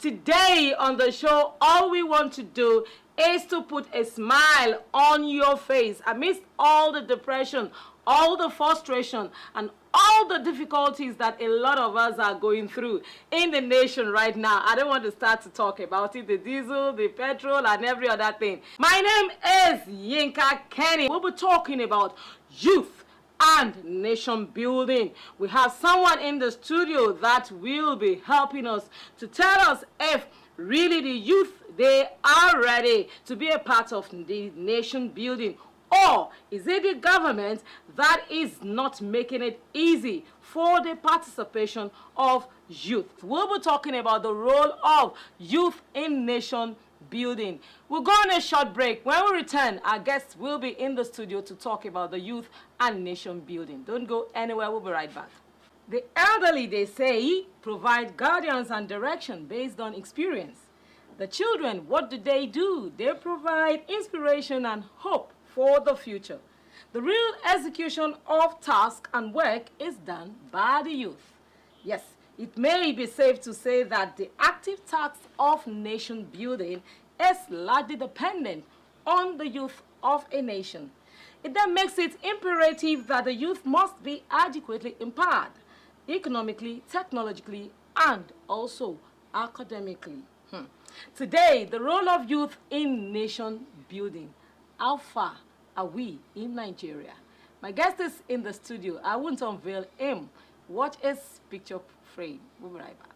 today on the show, all we want to do is to put a smile on your face amidst all the depression, all the frustration, and all the difficulties that a lot of us are going through in the nation right now. I don't want to start to talk about it, the diesel, the petrol, and every other thing. My name is Yinka Kenny. We'll be talking about youth and nation building. We have someone in the studio that will be helping us to tell us if really the youth, they are ready to be a part of the nation building, or is it the government that is not making it easy for the participation of youth? We'll be talking about the role of youth in nation building. We'll go on a short break. When we return, our guests will be in the studio to talk about the youth and nation building. Don't go anywhere. We'll be right back. The elderly, they say, provide guidance and direction based on experience. The children, what do? They provide inspiration and hope for the future. The real execution of task and work is done by the youth. Yes, it may be safe to say that the active task of nation building is largely dependent on the youth of a nation. It then makes it imperative that the youth must be adequately empowered, economically, technologically, and also academically. Today, the role of youth in nation building. How far are we in Nigeria? My guest is in the studio. I won't unveil him. Watch his picture frame. We'll be right back.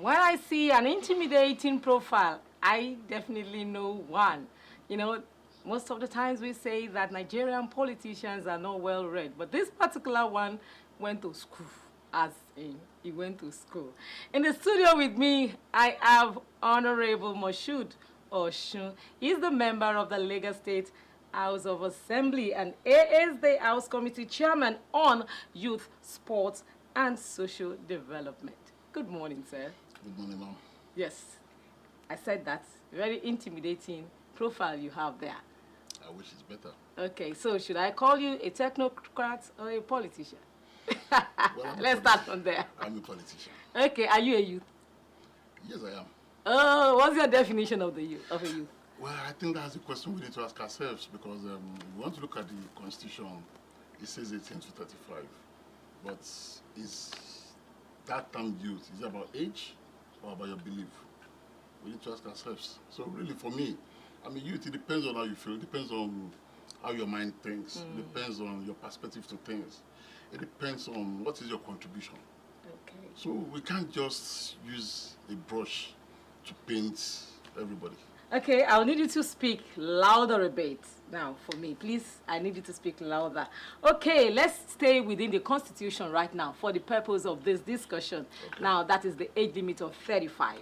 When I see an intimidating profile, I definitely know one. You know, most of the times we say that Nigerian politicians are not well read, but this particular one went to school, as in, he went to school. In the studio with me, I have Honorable Moshood Oshun. He's the member of the Lagos State House of Assembly, and he is the House Committee Chairman on Youth, Sports, and Social Development. Good morning, sir. Good morning, ma'am. Yes, I said that. Very intimidating profile you have there. I wish it's better. Okay, so should I call you a technocrat or a politician? Well, Let's start from there. I'm a politician. Okay, are you a youth? Yes, I am. Oh, what's your definition of a youth? Well, I think that's the question we need to ask ourselves, because we want to look at the Constitution. It says 18 to 35. But is that term youth, is it about age or about your belief? We need to ask ourselves. So really, for me, I mean, youth, it depends on how you feel. It depends on how your mind thinks. It depends on your perspective to things. It depends on what is your contribution. Okay. So we can't just use a brush to paint everybody. Okay, I'll need you to speak louder a bit. Now, for me, please, I need you to speak louder. Okay, let's stay within the Constitution right now for the purpose of this discussion. Okay. Now, that is the age limit of 35.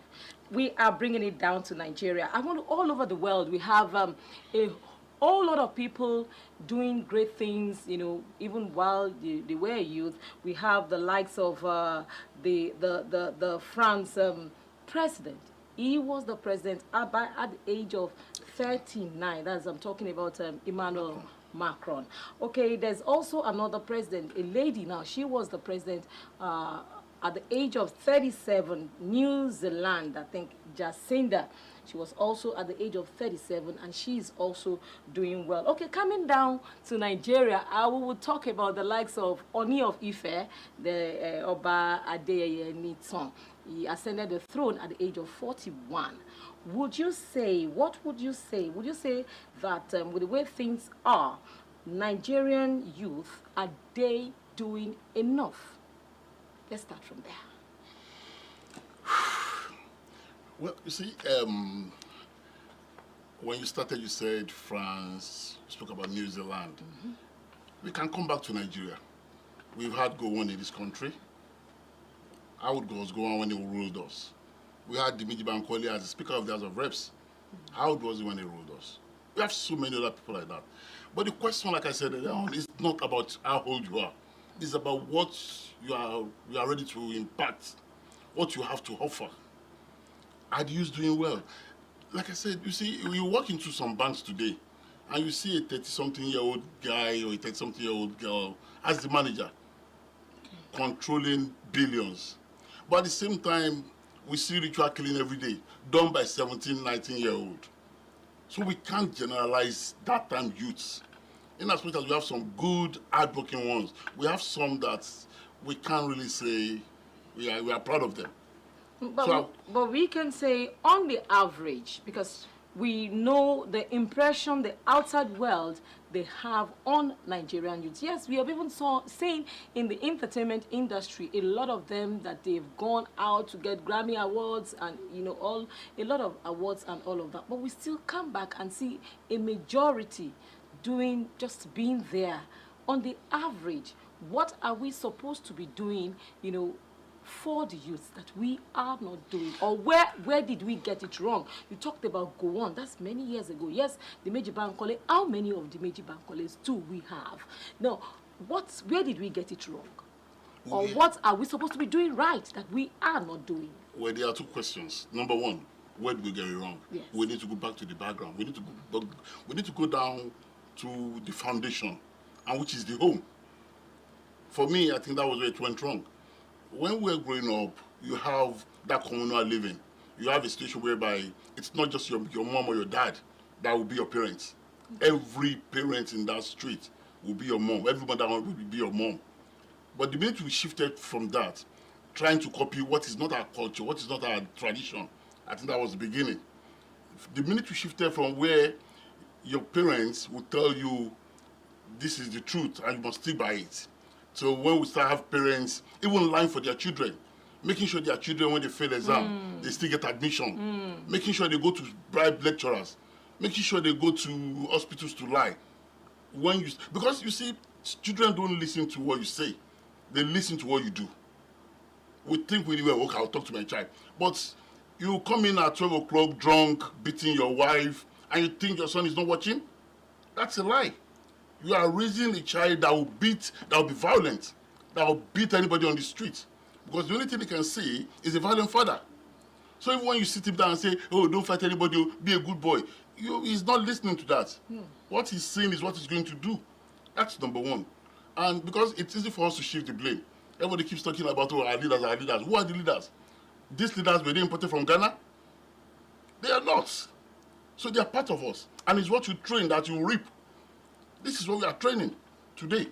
We are bringing it down to Nigeria. I want all over the world, we have a whole lot of people doing great things, you know, even while they were youth. We have the likes of the France president. He was the president at the age of 39. That's, I'm talking about Emmanuel Macron. Okay, there's also another president, a lady now. She was the president at the age of 37, New Zealand, I think, Jacinda. She was also at the age of 37, and she's also doing well. Okay, coming down to Nigeria, I will talk about the likes of Oni of Ife, the Oba Adeyeye Nitson. He ascended the throne at the age of 41. Would you say, what would you say? Would you say that with the way things are, Nigerian youth, are they doing enough? Let's start from there. Well, you see, when you started, you said France, you spoke about New Zealand. Mm-hmm. We can come back to Nigeria. We've had go on in this country. How would was go on when they ruled us? We had Dimeji Bankole as the Speaker of the House of Reps. How was it when they ruled us? We have so many other people like that. But the question, like I said earlier on, is not about how old you are. It's about what you are ready to impact, what you have to offer. Are you doing well? Like I said, you see, you walk into some banks today, and you see a 30-something-year-old guy or a 30-something-year-old girl as the manager, controlling billions. But at the same time, we see ritual killing every day, done by 17, 19-year-old. So we can't generalize that time youths. In as much as we have some good, hard-working ones, we have some that we can't really say we are proud of them. But we can say on the average, because we know the impression the outside world they have on Nigerian youth. Yes, we have even seen in the entertainment industry a lot of them that they've gone out to get Grammy awards and a lot of awards and all of that. But we still come back and see a majority just being there. On the average, what are we supposed to be doing, for the youth that we are not doing? Or where did we get it wrong? You talked about go on. That's many years ago. Yes, the Dimeji Bankole. How many of the Dimeji Bankoles do we have? Now, where did we get it wrong? Or what are we supposed to be doing right that we are not doing? Well, there are two questions. Number one, where did we get it wrong? Yes. We need to go back to the background. We need to go down to the foundation, and which is the home. For me, I think that was where it went wrong. When we're growing up, you have that communal living. You have a situation whereby it's not just your mom or your dad that will be your parents. Every parent in that street will be your mom. Everybody that will be your mom. But the minute we shifted from that, trying to copy what is not our culture, what is not our tradition, I think that was the beginning. The minute we shifted from where your parents will tell you this is the truth and you must stick by it. So when we start have parents, even lying for their children, making sure their children, when they fail exam, they still get admission, making sure they go to bribe lecturers, making sure they go to hospitals to lie. Because you see, children don't listen to what you say, they listen to what you do. We think really well, okay, I'll talk to my child. But you come in at 12 o'clock drunk, beating your wife, and you think your son is not watching? That's a lie. You are raising a child that will be violent, that will beat anybody on the street. Because the only thing they can see is a violent father. So even when you sit him down and say, oh, don't fight anybody, be a good boy, he's not listening to that. What he's saying is what he's going to do. That's number one. And because it's easy for us to shift the blame. Everybody keeps talking about, oh, our leaders, our leaders. Who are the leaders? These leaders, were they imported from Ghana? They are not. So they are part of us. And it's what you train that you reap. This is what we are training today.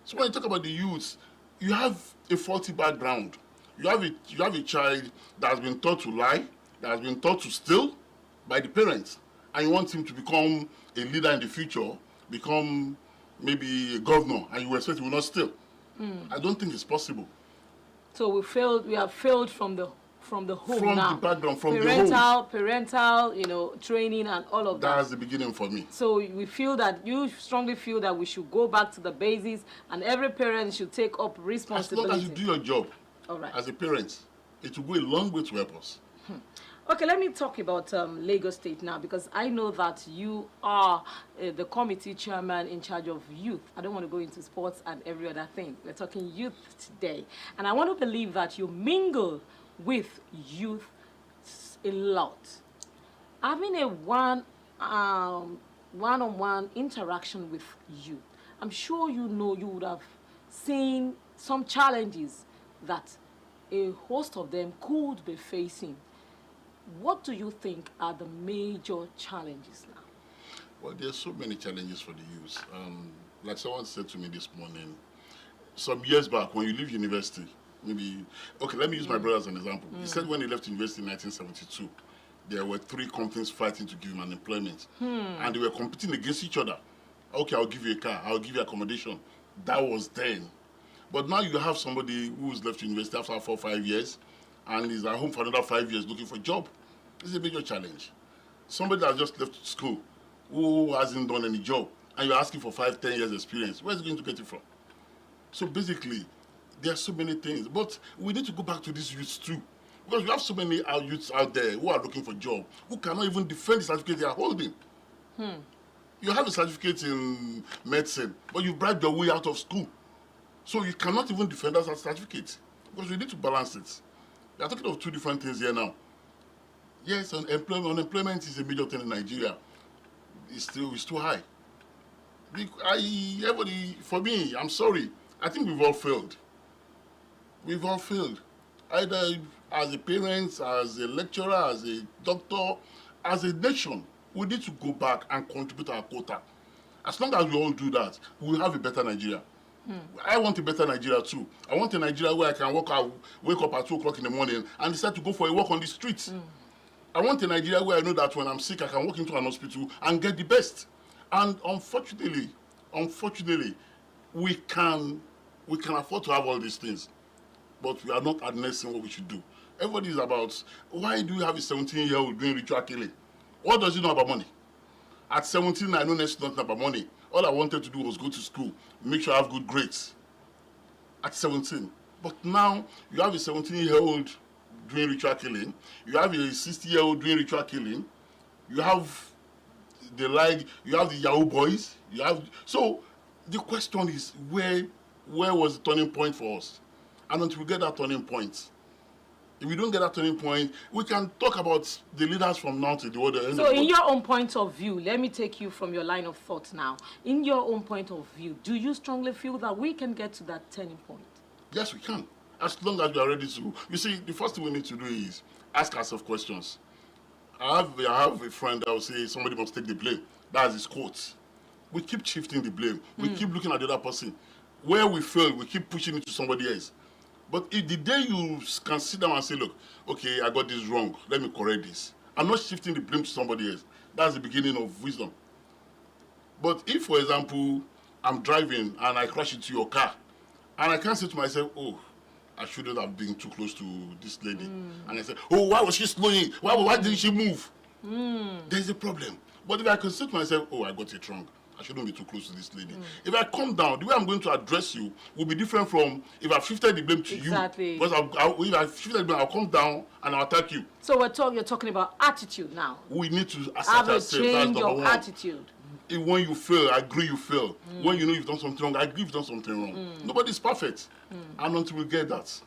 So when you talk about the youths, you have a faulty background. You have a child that has been taught to lie, that has been taught to steal by the parents, and you want him to become a leader in the future, become maybe a governor, and you expect he will not steal. I don't think it's possible. So we have failed from the from the home From now. the background, from the home. Parental, you know, training and all of that. That's the beginning for me. So we feel that, you strongly feel that we should go back to the basics and every parent should take up responsibility. As long as you do your job, all right, as a parent, it will go a long way to help us. Okay, let me talk about Lagos State now, because I know that you are the committee chairman in charge of youth. I don't want to go into sports and every other thing. We're talking youth today. And I want to believe that you mingle with youth a lot. Having a one-on-one interaction with youth, I'm sure you know you would have seen some challenges that a host of them could be facing. What do you think are the major challenges now? Well, there's so many challenges for the youth. Like someone said to me this morning, some years back when you leave university, maybe, okay, let me use my brother as an example. He said when he left university in 1972, there were 3 companies fighting to give him unemployment. And they were competing against each other. Okay, I'll give you a car, I'll give you accommodation. That was then. But now you have somebody who's left university after 4 or 5 years, and is at home for another 5 years looking for a job. This is a major challenge. Somebody that just left school, who hasn't done any job, and you're asking for 5, 10 years experience, where's he going to get it from? So basically, there are so many things. But we need to go back to these youths too. Because we have so many youths out there who are looking for a job, who cannot even defend the certificate they are holding. You have a certificate in medicine, but you bribed your way out of school. So you cannot even defend that certificate. Because we need to balance it. We are talking of 2 different things here now. Yes, unemployment is a major thing in Nigeria. It's too high. For me, I'm sorry. I think we've all failed. We've all failed. Either as a parent, as a lecturer, as a doctor, as a nation, we need to go back and contribute our quota. As long as we all do that, we'll have a better Nigeria. I want a better Nigeria too. I want a Nigeria where I can wake up at 2 o'clock in the morning and decide to go for a walk on the streets. I want a Nigeria where I know that when I'm sick, I can walk into an hospital and get the best. And unfortunately, we can afford to have all these things, but we are not harnessing what we should do. Everybody is about, why do you have a 17-year-old doing ritual killing? What does he know about money? At 17, I know nothing about money. All I wanted to do was go to school, make sure I have good grades. At 17. But now, you have a 17-year-old doing ritual killing. You have a 60-year-old doing ritual killing. You have the Yahoo boys. So the question is, where was the turning point for us? And until we get that turning point, if we don't get that turning point, we can talk about the leaders from now to the other end. So in your own point of view, let me take you from your line of thought now. In your own point of view, do you strongly feel that we can get to that turning point? Yes, we can. As long as we are ready to. You see, the first thing we need to do is ask ourselves questions. I have a friend that will say somebody must take the blame. That's his quote. We keep shifting the blame. We keep looking at the other person. Where we fail, we keep pushing it to somebody else. But if the day you can sit down and say, look, okay, I got this wrong, let me correct this. I'm not shifting the blame to somebody else. That's the beginning of wisdom. But if, for example, I'm driving and I crash into your car, and I can't say to myself, oh, I shouldn't have been too close to this lady. And I say, oh, why was she slowing? Why didn't she move? There's a problem. But if I can say to myself, oh, I got it wrong, I shouldn't be too close to this lady. If I come down, the way I'm going to address you will be different from if I've shifted the blame to you. Because if I've shifted the blame, I'll come down and I'll attack you. So you're talking about attitude now. We need to assess have a ourselves. change of attitude. When you fail, I agree you fail. When you know you've done something wrong, I agree you've done something wrong. Nobody's perfect. And until we get that.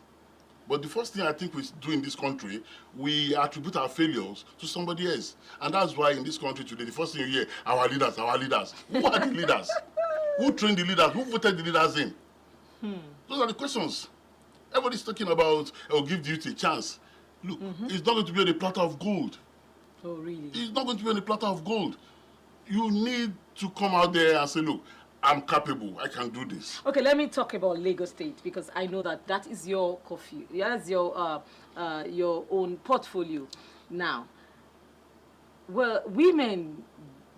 But the first thing I think we do in this country, we attribute our failures to somebody else. And that's why in this country today, the first thing you hear, our leaders. Who are the leaders? Who trained the leaders? Who voted the leaders in? Those are the questions. Everybody's talking about, give the youth a chance. Look, it's not going to be on a platter of gold. Oh, really? It's not going to be on a platter of gold. You need to come out there and say, look, I'm capable. I can do this. Okay, let me talk about Lagos State, because I know that is your that's your own portfolio. Now, well, women,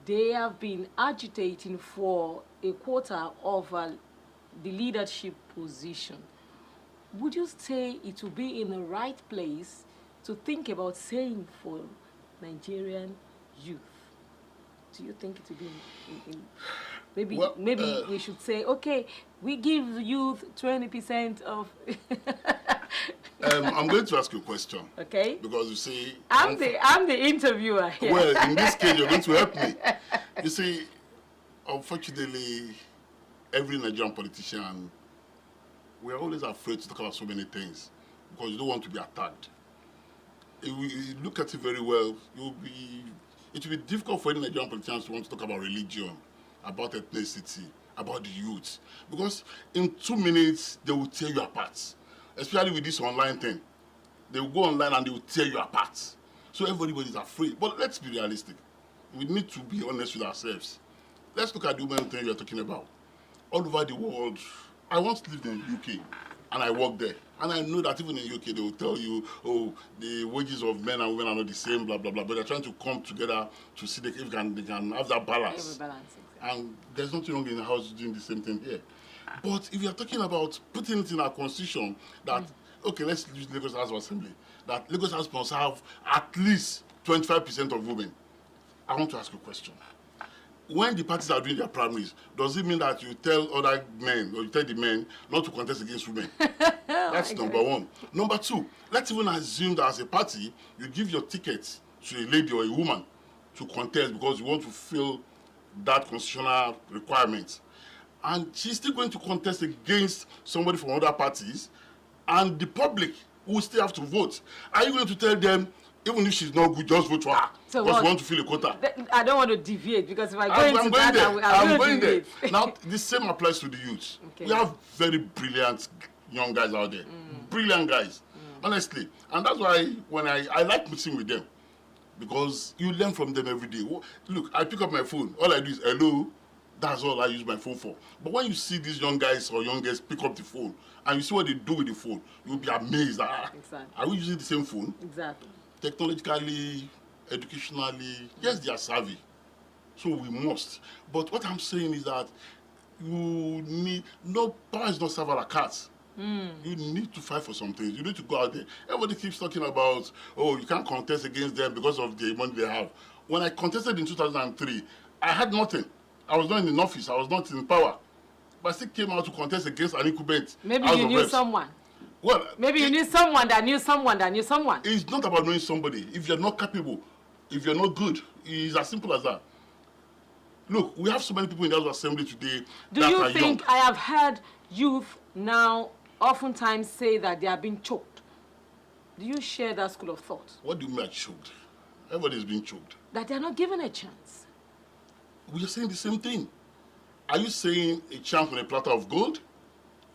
they have been agitating for a quota of the leadership position. Would you say it will be in the right place to think about saying for Nigerian youth? Do you think it would be maybe Well, maybe we should say, okay, we give youth 20% of I'm going to ask you a question. Okay. Because you see, I'm the interviewer here. well, in this case, you're going to help me. You see, unfortunately, every Nigerian politician, we're always afraid to talk about so many things because you don't want to be attacked. If we look at it very well, it will be difficult for any Nigerian politicians to want to talk about religion, about ethnicity, about the youth. Because in 2 minutes, they will tear you apart. Especially with this online thing. They will go online and they will tear you apart. So everybody is afraid. But let's be realistic. We need to be honest with ourselves. Let's look at the women thing you're talking about. All over the world, I once lived in the UK and I worked there. And I know that even in the UK, they will tell you, oh, the wages of men and women are not the same, blah, blah, blah. But they're trying to come together to see if they can have that balance. Exactly. And there's nothing wrong in the house doing the same thing here. But if you're talking about putting it in our constitution that, okay, let's use Lagos House of Assembly, that Lagos House must have at least 25% of women. I want to ask you a question. When the parties are doing their primaries, does it mean that you tell other men, or you tell the men not to contest against women? That's number one. Number two, let's even assume that as a party, you give your tickets to a lady or a woman to contest because you want to fill that constitutional requirement. And she's still going to contest against somebody from other parties, and the public will still have to vote. Are you going to tell them, even if she's not good, just vote for her? So because you want to fill a quota? I don't want to deviate, because if I go into that, I'm going there. Now, the same applies to the youth. Okay. We have very brilliant young guys out there. Brilliant guys, honestly. And that's why when I like meeting with them, because you learn from them every day. Look, I pick up my phone. All I do is, hello. That's all I use my phone for. But when you see these young guys or young girls pick up the phone and you see what they do with the phone, you'll be amazed. Exactly. Are we using the same phone? Exactly. Technologically, educationally, yes, they are savvy. So we must. But what I'm saying is that no power is not serve a la carte. You need to fight for some things. You need to go out there. Everybody keeps talking about, oh, you can't contest against them because of the money they have. When I contested in 2003, I had nothing. I was not in the office. I was not in power. But I still came out to contest against an incumbent. Maybe you knew someone. Well, maybe you knew someone that knew someone that knew someone. It's not about knowing somebody. If you're not capable, if you're not good, it's as simple as that. Look, we have so many people in the House of Assembly today. Do you think I have heard youth now oftentimes say that they are being choked? Do you share that school of thought? What do you mean by choked? Everybody's being choked. That they are not given a chance. We are saying the same thing. Are you saying a chance on a platter of gold?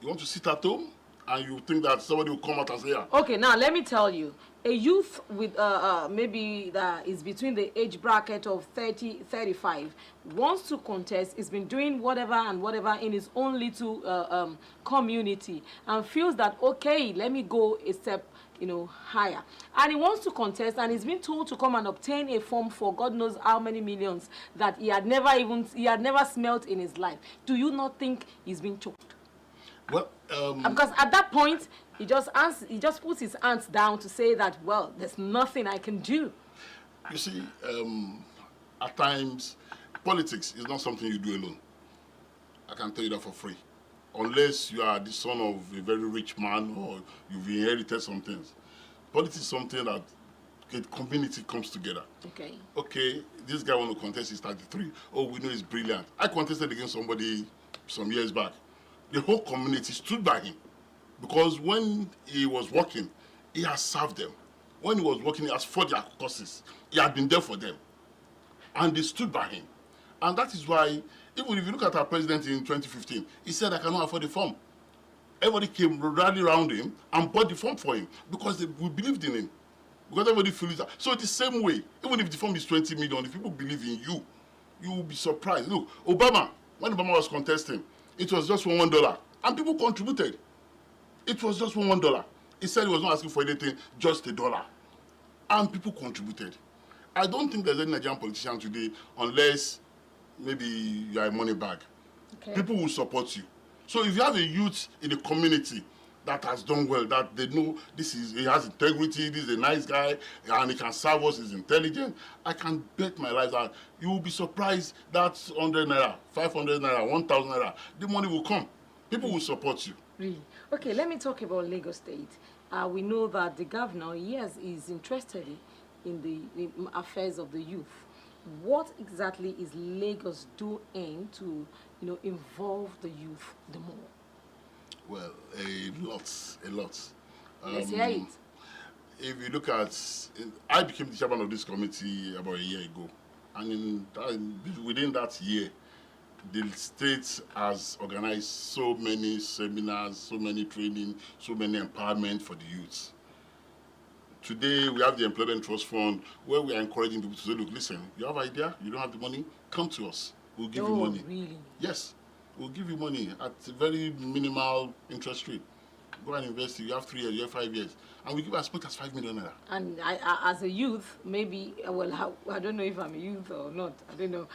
You want to sit at home and you think that somebody will come out and say, yeah. Okay, now let me tell you. A youth with maybe that is between the age bracket of 30-35 wants to contest, has been doing whatever and whatever in his own little community and feels that, okay, let me go a step higher, and he wants to contest, and he's been told to come and obtain a form for God knows how many millions that he had never smelt in his life. Do you not think he's been choked? Well, because at that point he just puts his hands down to say that, well, there's nothing I can do. You see, at times politics is not something you do alone. I can tell you that for free. Unless you are the son of a very rich man or you've inherited some things. Politics is something that the community comes together. Okay. Okay, this guy wants to contest, he's 33. Oh, we know he's brilliant. I contested against somebody some years back. The whole community stood by him. Because when he was working, he has served them. When he was working, he has fought their causes. He had been there for them. And they stood by him. And that is why, even if you look at our president in 2015, he said, I cannot afford the form. Everybody came rally around him and bought the form for him because we believed in him. Because everybody feels that. So it's the same way. Even if the form is 20 million, if people believe in you, you will be surprised. Look, Obama, when Obama was contesting, it was just $1. And people contributed. It was just $1. He said he was not asking for anything, just $1. And people contributed. I don't think there's any Nigerian politician today, unless maybe you are a money bag. Okay. People will support you. So if you have a youth in the community that has done well, that they know he has integrity, this is a nice guy, and he can serve us, he's intelligent. I can bet my life that you will be surprised that 100 naira, 500 naira, 1,000 naira, the money will come. People will support you. Really? Okay, let me talk about Lagos State. We know that the governor, yes, is interested in the affairs of the youth. What exactly is Lagos doing to, involve the youth the more? Well, a lot. Let's hear it. If you look at, I became the chairman of this committee about a year ago, and within that year, the state has organized so many seminars, so many training, so many empowerment for the youth. Today, we have the Employment Trust Fund, where we are encouraging people to say, look, listen, you have an idea, you don't have the money, come to us. We'll give you money. Really? Yes, we'll give you money at a very minimal interest rate. Go and invest, you have 3 years, you have 5 years. And we give as much as 5 million naira. And as a youth, maybe, I don't know if I'm a youth or not. I don't know.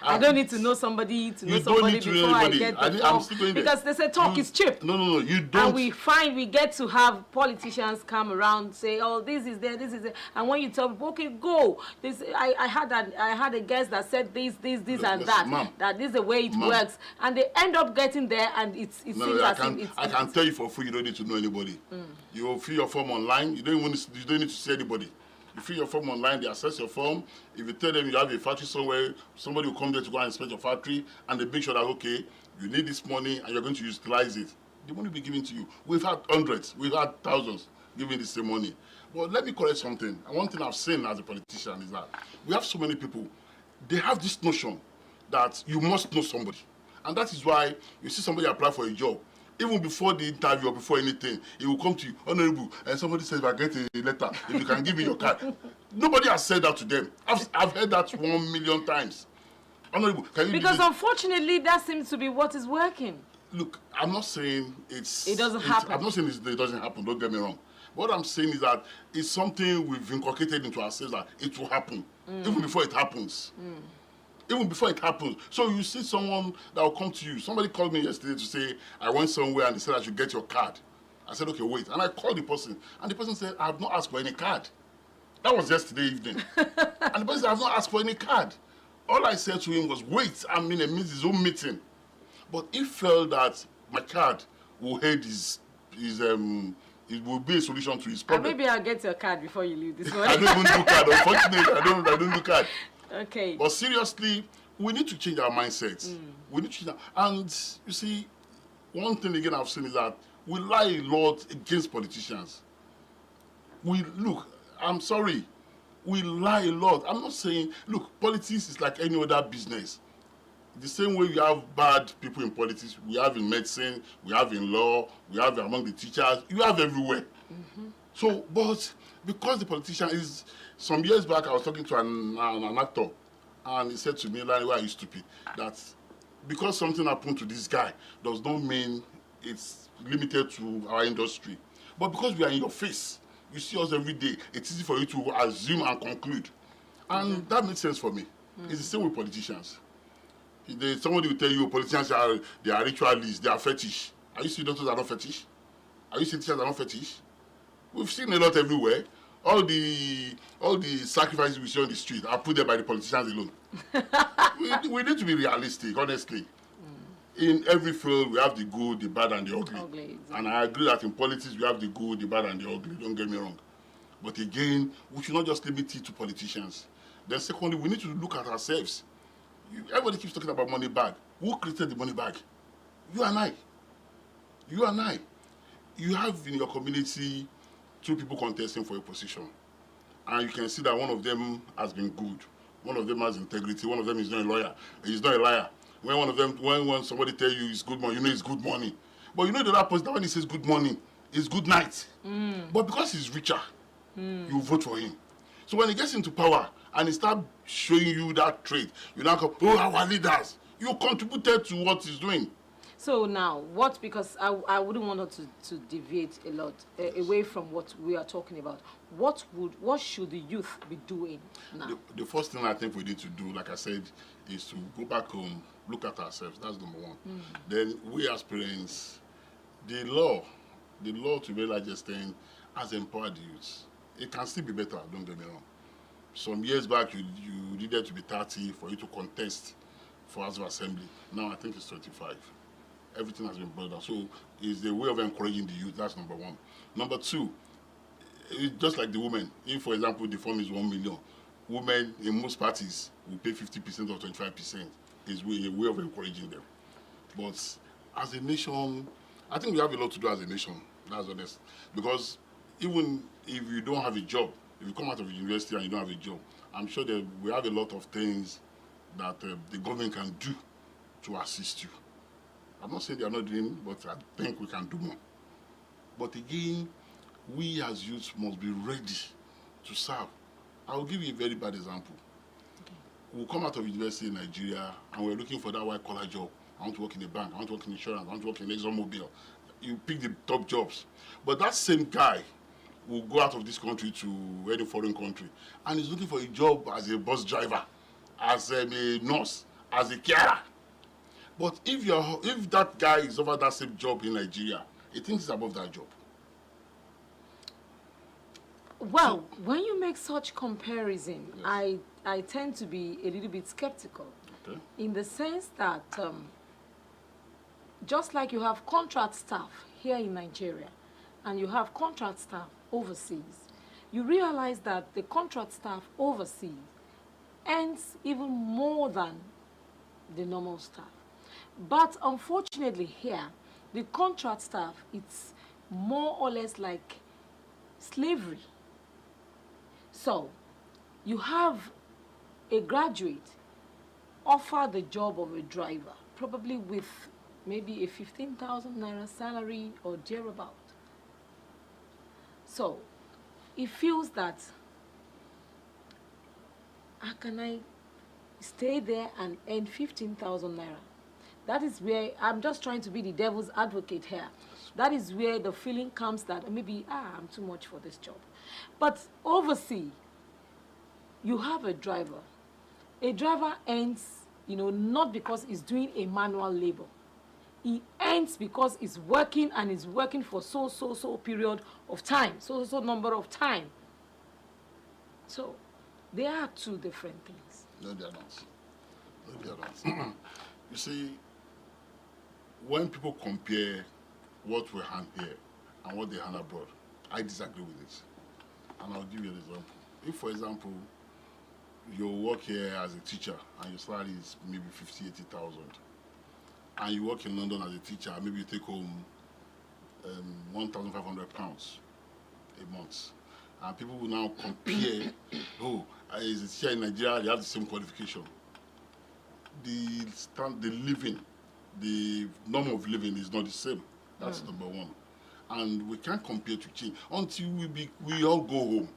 I don't need to know somebody before I get the talk. Because they say talk is cheap. No, you don't. And we get to have politicians come around, say, oh, this is there. And when you tell people, okay, go. I had a guest that said this, and that. That this is the way it works. And they end up getting there, and it seems as if it's... I can tell you for free, you don't need to know anybody. You will fill your form online. You don't need to see anybody. You fill your form online. They assess your form. If you tell them you have a factory somewhere, somebody will come there to go and inspect your factory, and they make sure that okay, you need this money and you're going to utilize it. The money will be given to you. We've had hundreds, we've had thousands giving the same money. But let me correct something. And one thing I've seen as a politician is that we have so many people. They have this notion that you must know somebody, and that is why you see somebody apply for a job. Even before the interview or before anything, he will come to you, Honorable, and somebody says, if I get a letter, if you can give me your card. Nobody has said that to them. I've heard that 1 million times. Honorable, can you Because unfortunately, that seems to be what is working. Look, I'm not saying it doesn't happen. I'm not saying it doesn't happen, don't get me wrong. What I'm saying is that it's something we've inculcated into ourselves that it will happen, even before it happens. Even before it happens. So you see someone that will come to you. Somebody called me yesterday to say, I went somewhere and they said I should get your card. I said, okay, wait. And I called the person. And the person said, I have not asked for any card. That was yesterday evening. And the person said, I have not asked for any card. All I said to him was, wait, I'm in his own meeting. But he felt that my card will aid it will be a solution to his problem. And maybe I'll get your card before you leave this morning. I don't even do card. Unfortunately, I don't do card. Okay. But seriously, we need to change our mindsets. We need to change that. And you see, one thing again I've seen is that we lie a lot against politicians. I'm sorry, we lie a lot. I'm not saying, look, politics is like any other business. The same way we have bad people in politics, we have in medicine, we have in law, we have among the teachers, you have everywhere. So, but because the politician is, some years back I was talking to an actor, and he said to me, like, why are you stupid? That because something happened to this guy does not mean it's limited to our industry. But because we are in your face, you see us every day, it's easy for you to assume and conclude. And that makes sense for me. It's the same with politicians. Somebody will tell you politicians they are ritualists, they are fetish. Are you seeing doctors are not fetish? Are you seeing teachers are not fetish? We've seen a lot everywhere. All the sacrifices we see on the street are put there by the politicians alone. we need to be realistic, honestly. In every field, we have the good, the bad, and the ugly. Exactly. And I agree that in politics, we have the good, the bad, and the ugly. Don't get me wrong. But again, we should not just limit it to politicians. Then secondly, we need to look at ourselves. Everybody keeps talking about money bag. Who created the money bag? You and I. You and I. You have in your community 2 people contesting for a position. And you can see that one of them has been good. One of them has integrity. One of them is not a lawyer. He's not a liar. When somebody tells you it's good money, you know it's good money. But you know the other person, that when he says good money, it's good night. But because he's richer, you vote for him. So when he gets into power and he starts showing you that trait, you now go, oh, our leaders, you contributed to what he's doing. So now, because I wouldn't want us to deviate a lot away from what we are talking about. What should the youth be doing now? The first thing I think we need to do, like I said, is to go back home, look at ourselves. That's number one. Then we as parents, the law the law to a very large extent has empowered the youth. It can still be better, don't get me wrong. Some years back, you needed to be 30 for you to contest for House of Assembly. Now I think it's 25. Everything has been brought down. So it's a way of encouraging the youth. That's number one. Number two, it's just like the women. If, for example, the form is 1 million, women in most parties will pay 50% or 25%. It's a way of encouraging them. But as a nation, I think we have a lot to do as a nation. That's honest. Because even if you don't have a job, if you come out of university and you don't have a job, I'm sure that we have a lot of things that the government can do to assist you. I'm not saying they are not doing, but I think we can do more. But again, we as youths must be ready to serve. I'll give you a very bad example. Okay. We'll come out of university in Nigeria and we're looking for that white-collar job. I want to work in a bank, I want to work in insurance, I want to work in ExxonMobil. You pick the top jobs. But that same guy will go out of this country to any foreign country and he's looking for a job as a bus driver, as a nurse, as a carer. But if that guy is offered that same job in Nigeria, he thinks he's above that job. Well, when you make such comparison, yes. I tend to be a little bit skeptical. Okay. In the sense that just like you have contract staff here in Nigeria and you have contract staff overseas, you realize that the contract staff overseas earns even more than the normal staff. But unfortunately here, the contract staff, it's more or less like slavery. So, you have a graduate offer the job of a driver, probably with maybe a 15,000 naira salary or thereabout. So, he feels that, how can I stay there and earn 15,000 naira? That is where, I'm just trying to be the devil's advocate here. That is where the feeling comes that maybe, I'm too much for this job. But overseas, you have a driver. A driver earns, not because he's doing a manual labor. He earns because he's working and he's working for so period of time, so number of time. So, they are two different things. No, they are not. No, they are not. You see, when people compare what we hand here and what they hand abroad, I disagree with it. And I'll give you an example. If, for example, you work here as a teacher and your salary is maybe 50,000, 80,000, and you work in London as a teacher, maybe you take home £1,500 a month. And people will now compare, as a teacher in Nigeria, they have the same qualification. The living, the norm of living is not the same. That's number one. And we can't compare to change until we all go home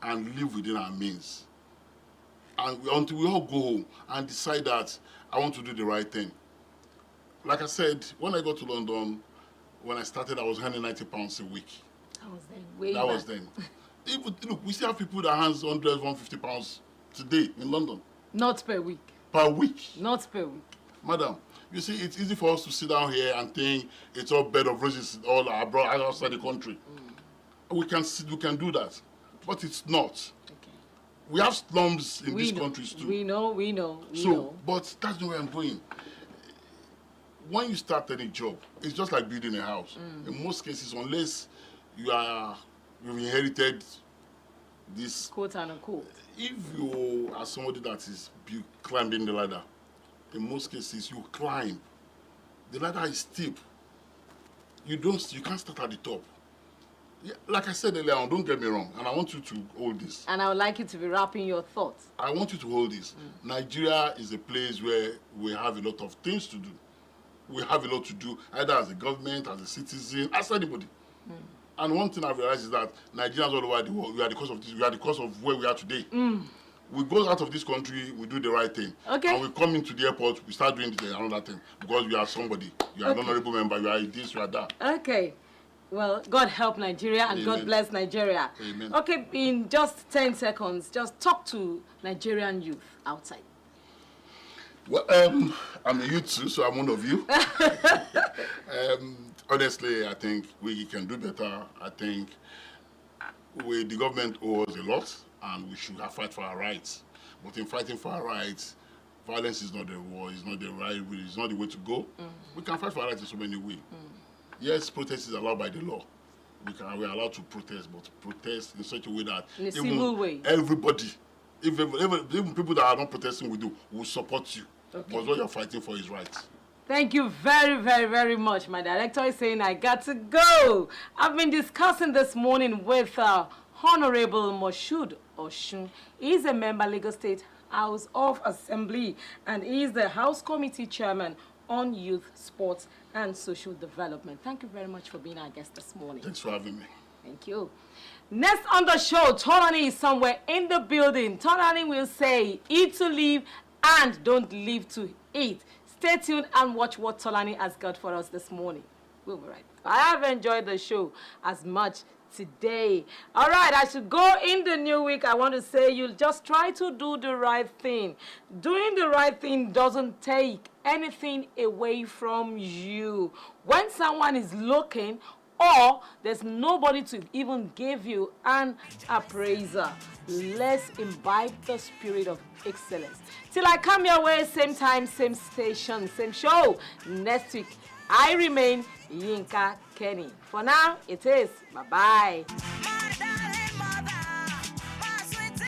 and live within our means. And until we all go home and decide that I want to do the right thing. Like I said, when I got to London, when I started, I was earning £90 a week. That was then. Way that back. was then. Even, look, we still have people that earn £100, £150 today in London. Not per week. Per week. Not per week. Madam, you see, it's easy for us to sit down here and think it's all bed of roses all abroad, outside the country. We can do that, but it's not. Okay. We have slums in these countries too. We know. But that's the way I'm going. When you start any job, it's just like building a house. In most cases, unless you've inherited this quote unquote. If you are somebody that is climbing the ladder, in most cases you climb. The ladder is steep. You can't start at the top. Yeah, like I said earlier on, don't get me wrong, and I want you to hold this. And I would like you to be wrapping your thoughts. I want you to hold this. Nigeria is a place where we have a lot of things to do. We have a lot to do, either as a government, as a citizen, as anybody. And one thing I've realized is that Nigerians all over the world, we are the cause of this. We are the cause of where we are today. We go out of this country, we do the right thing. Okay. And we come into the airport, we start doing another thing. Because we are somebody. You are an honorable member, you are this, you are that. Okay. Well, God help Nigeria and Amen. God bless Nigeria. Amen. Okay, in just 10 seconds, just talk to Nigerian youth outside. Well, I'm a youth too, so I'm one of you. Honestly, I think we can do better. I think the government owes a lot, and we should fight for our rights. But in fighting for our rights, violence is not the war, it's not the right way, it's not the way to go. We can fight for our rights in so many ways. Yes, protest is allowed by the law. We're allowed to protest, but protest in such a way that In a civil way. everybody, even people that are not protesting with you, will support you. Okay. Because what you're fighting for is rights. Thank you very, very, very much. My director is saying I got to go. I've been discussing this morning with Honorable Moshood Oshun. He's a member Lagos State House of Assembly, and he is the House Committee Chairman on Youth, Sports, and Social Development. Thank you very much for being our guest this morning. Thanks for having me. Thank you. Next on the show, Tolani is somewhere in the building. Tolani will say, eat to live and don't live to eat. Stay tuned and watch what Tolani has got for us this morning. We'll be right back. I have enjoyed the show as much today. All right, I should go in the new week. I want to say you'll just try to do the right thing. Doing the right thing doesn't take anything away from you. When someone is looking, or there's nobody to even give you an appraiser, let's imbibe the spirit of excellence. Till I come your way, same time, same station, same show. Next week, I remain Yinka Kenny. For now, it is. Bye-bye.